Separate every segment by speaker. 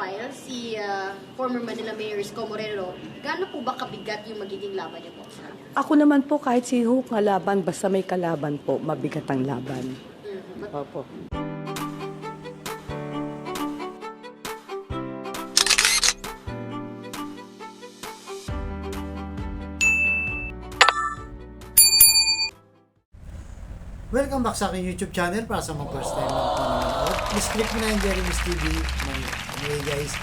Speaker 1: file si former Manila Mayor Isko Moreno, gaano po ba kabigat yung magiging laban niyo po?
Speaker 2: Ako naman po kahit si Hook nga laban, basta may kalaban po, mabigat ang laban. Opo.
Speaker 3: Welcome back sa aking YouTube channel para sa mga first time lang po nanonood. Please click mo na yung Jeremy's TV. Anyway guys,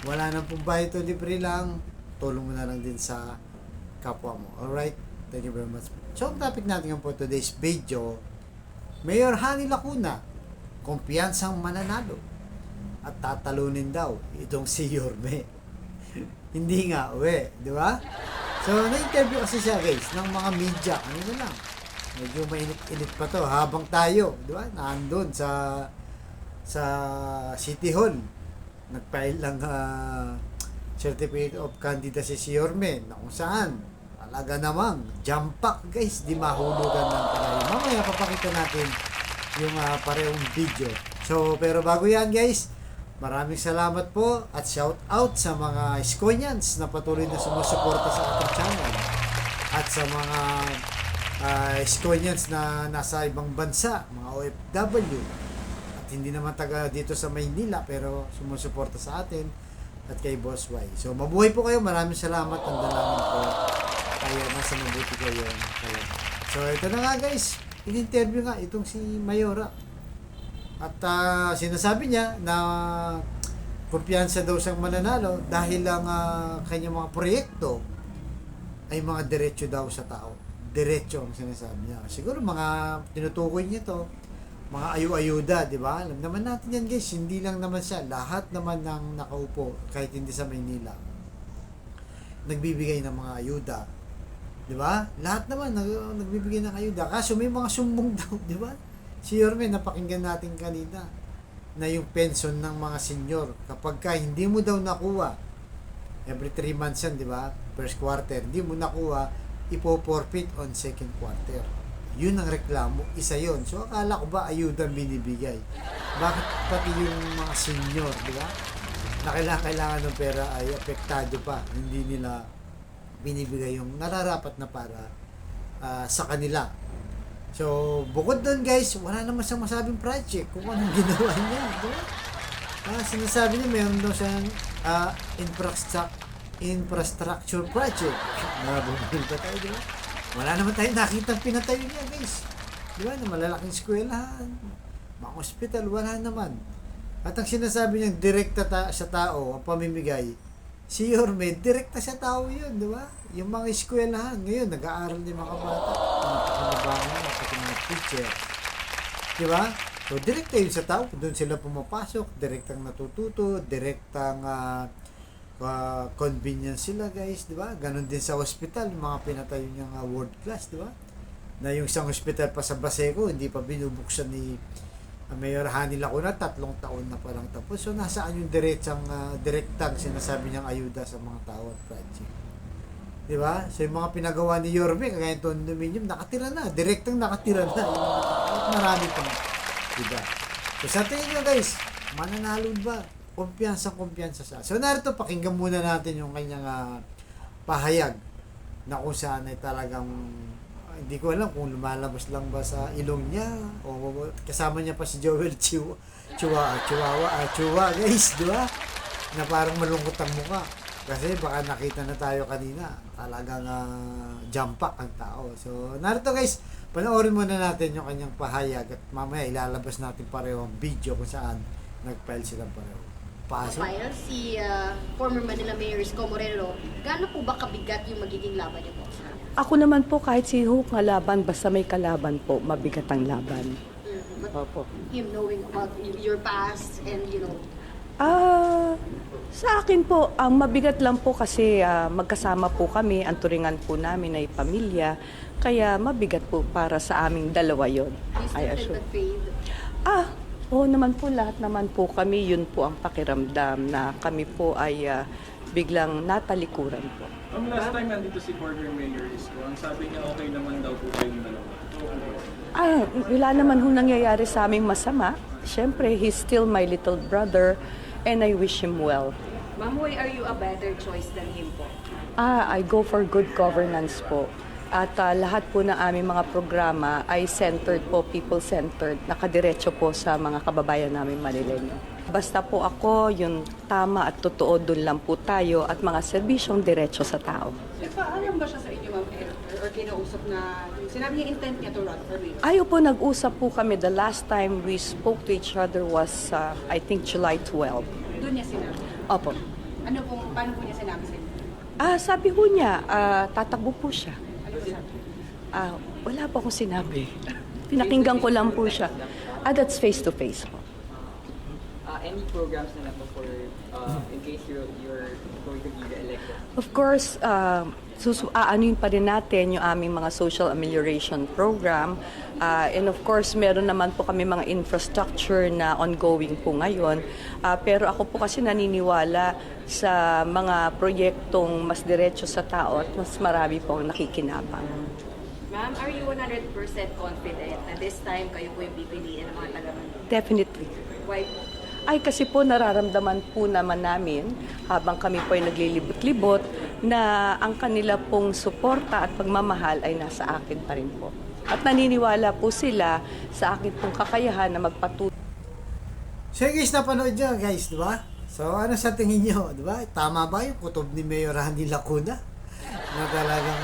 Speaker 3: wala nang pong bayad to libre lang. Tulong mo na lang din sa kapwa mo. Alright? Thank you very much. So, ang topic natin po today's video, Mayor Hani Lacuna, kumpiyansang mananalo at tatalunin daw itong si Yorme. Hindi nga, di ba? So, na-interview kasi siya guys ng mga media. Ano na lang? Medyo mainit-init pa to habang tayo, di ba? Nandun sa City Hall. Nag-file lang Certificate of Candidacy si Yorme na kung saan talaga namang jump pack guys, di mahulugan ng palayo. Mamaya papakita natin yung parehong video. So, pero bago yan guys, maraming salamat po at shout out sa mga Iskonians na patuloy na sumusuporta sa ating channel at sa mga Iskonians na nasa ibang bansa, mga OFW at hindi naman taga dito sa Maynila pero sumusuporta sa atin at kay Boss Y. So mabuhay po kayo, maraming salamat, ang dalangin po kayo, nasa mabuti kayo. So ito na nga guys, in-interview nga itong si Mayora at sinasabi niya na kumpiyansa daw siyang mananalo dahil lang kanyang mga proyekto ay mga diretso daw sa tao. Diretso ang sinasabi niya. Siguro mga tinutukoy niya to, mga ayu-ayuda, di ba? Alam naman natin yan guys, hindi lang naman siya. Lahat naman ng nakaupo, kahit hindi sa Maynila, nagbibigay ng mga ayuda. Di ba? Lahat naman nagbibigay ng ayuda. Kaso may mga sumbong daw, di ba? Si Yorme, napakinggan natin kanina, na yung pension ng mga senior, kapag ka hindi mo daw nakuha, every 3 months yan, di ba? First quarter, hindi mo nakuha, ipo-forfeit on second quarter. Yun ang reklamo, isa yon. So akala ko ba ayuda binibigay? Bakit pati yung mga senior, di ba? Na kailangan ng pera ay apektado pa, hindi nila binibigay yung nararapat na para sa kanila. So bukod doon guys, wala naman siyang masabing project kung anong ginawa niya, di ba? Sinasabi niya mayroon daw siyang infrastructure project. Nabubulil pa tayo, di ba? Wala naman tayo nakita pinatayo niya, guys. Di ba? Na malalaking eskwelahan, mga hospital, wala naman. At ang sinasabi niya, direkta sa tao, ang pamimigay, si Yorme, direkta sa tao yun, di ba? Yung mga eskwelahan, ngayon, nag-aaral ng mga bata, mga teacher. Di ba? So, direkta yun sa tao, doon sila pumapasok, direktang natututo, direktang convenience sila guys, di ba? Ganon din sa hospital, yung mga pinatayo niyang world class, di ba? Na yung isang hospital pa sa Baseco, hindi pa binubuksan ni Mayor Hani Lacuna, 3 taon na parang tapos. So nasaan yung direktang sinasabi niyang ayuda sa mga tao at project, di ba? So yung mga pinagawa ni Yorme, kagaya ng condominium, nakatira na, direktang nakatira na yung mga tao, at marami pa, di ba? So sa tingin nyo guys, mananalo ba? Kumpiyansa siya. So narito, pakinggan muna natin yung kanyang pahayag na kung saan ay talagang hindi ko alam kung lumalabas lang ba sa ilong niya o kasama niya pa si Joel Chua guys, di ba? Na parang malungkot ang mukha kasi baka nakita na tayo kanina, talagang jumpak ang tao. So narito guys, panoorin muna natin yung kanyang pahayag at mamaya ilalabas natin pareho ang video kung saan nag-file silang pareho.
Speaker 1: File si former Manila Mayor Isko Moreno, gaano po ba kabigat yung magiging laban niyo po?
Speaker 2: Ako naman po kahit si Hook nga laban, basta may kalaban po, mabigat ang laban. Opo.
Speaker 1: Him knowing about your past and
Speaker 2: Sa akin po, ang mabigat lang po kasi magkasama po kami, ang turingan po namin ay pamilya, kaya mabigat po para sa aming dalawa yon.
Speaker 1: you still feel that pain?
Speaker 2: Oo naman po, lahat naman po kami, yun po ang pakiramdam na kami po ay biglang natalikuran po.
Speaker 4: Last time nandito si former Mayor Isko, ang sabi niya okay naman daw po kayong dalawa.
Speaker 2: Wala naman ho nangyayari sa aming masama. Siyempre, he's still my little brother. and I wish him well.
Speaker 5: Ma'am, why are you a better choice than him po?
Speaker 2: I go for good governance po. At lahat po ng aming mga programa ay centered po, people-centered, nakadiretso po sa mga kababayan namin Manileño. Basta po ako, yung tama at totoo, dun lang po tayo at mga serbisyong diretso sa tao.
Speaker 5: Paalam ba siya sa inyo, ma'am, or kinausap na, sinabi niya intent niya to run for me?
Speaker 2: Ayaw po, nag-usap po kami. The last time we spoke to each other was, I think, July 12.
Speaker 5: Doon niya sinabi.
Speaker 2: Opo.
Speaker 5: Paano po niya sinabi sa inyo?
Speaker 2: Sabi po niya, tatakbo po siya.
Speaker 5: Ano po sabi?
Speaker 2: Wala po akong sinabi. Pinakinggan ko lang po siya. That's face-to-face po.
Speaker 6: Any programs na lang po for in case you're going to be re-elected?
Speaker 2: Of course, aanuin pa rin natin yung aming mga social amelioration program. And of course, meron naman po kami mga infrastructure na ongoing po ngayon. Pero ako po kasi naniniwala sa mga proyektong mas diretso sa tao at mas marami pong nakikinabang.
Speaker 5: Ma'am, are you 100% confident na this time kayo po yung pipiliin ng mga taga-Manila?
Speaker 2: Definitely.
Speaker 5: Why po?
Speaker 2: Ay kasi po nararamdaman po naman namin habang kami po ay naglilibot-libot na ang kanila pong suporta at pagmamahal ay nasa akin pa rin po. At naniniwala po sila sa akin pong kakayahan na magpatuloy.
Speaker 3: So guys, napanood nyo guys, di ba? So ano sa tingin nyo, di ba? Tama ba yung kutob ni Mayor Randy Lacuna? Na talagang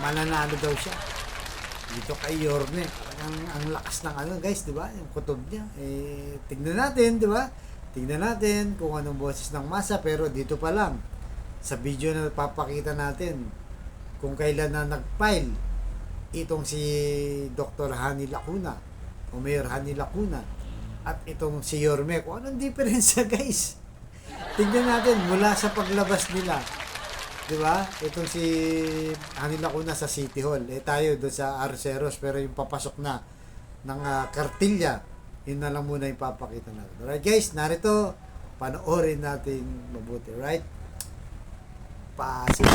Speaker 3: mananalo daw siya. Dito kay Yorme, ang lakas ng ano guys, di ba? Yung kutob niya. Tignan natin, di ba? Tignan natin kung anong boses ng masa, pero dito pa lang sa video na papakita natin kung kailan na nag-file itong si Dr. Hani Lacuna o Mayor Hani Lacuna at itong si Yorme, kung anong diferensya guys. Tignan natin mula sa paglabas nila. Di ba? Itong si Hani Lacuna sa City Hall. Tayo doon sa Arceros, pero yung papasok na ng kartilya, yun na lang muna yung papakita natin. Alright guys, narito, panoorin natin mabuti. Right? Pasok.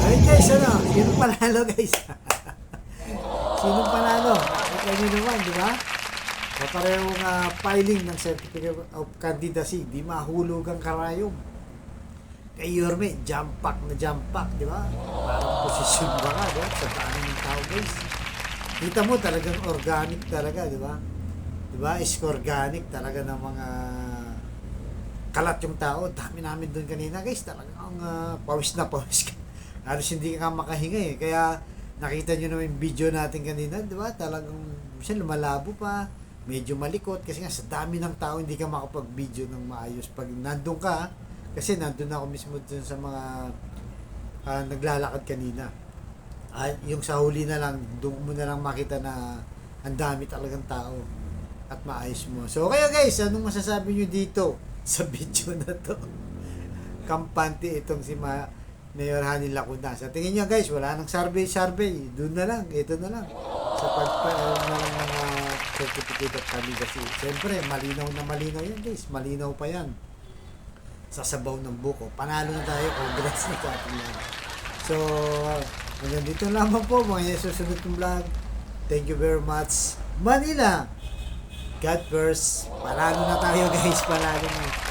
Speaker 3: Ay guys, ano? Sino panalo guys? Sino panalo? Nakita nyo naman, di ba? Kaparehong filing ng Certificate of Candidacy, di mahulog ang karayom. Kay Yorme, jump pack na jump pack, di ba? Parang posisyon ba ka, di ba? Sa dami ng tao guys. Kita mo talagang organic talaga, di ba? Di ba? Is organic talaga ng mga kalat yung tao. Dami namin doon kanina guys, talagang pawis na pawis ka. Halos hindi ka makahinga eh. Kaya nakita nyo naman yung video natin kanina, di ba? Talagang siya lumalabo pa, medyo malikot kasi nga sa dami ng tao hindi ka makapag-video ng maayos pag nandun ka. Kasi nandun ako mismo dun sa mga naglalakad kanina. Yung sa huli na lang, doon mo na lang makita na ang dami talagang tao at maayos mo. So kaya guys, anong masasabi nyo dito sa video na to? Kampante itong si Mayor Hani Lacuna. Sa tingin nyo guys, wala nang survey. Doon na lang, ito na lang. Sa pagpaano na lang ng certificate of candidacy. Siyempre, malinaw na malinaw yan guys. Malinaw pa yan. Sa sabaw ng buko. Panalo na tayo. Congrats na sa ating lahat. So, hanggang dito lamang po mga susunod ng vlog. Thank you very much. Manila! God first. Panalo na tayo guys. Panalo na.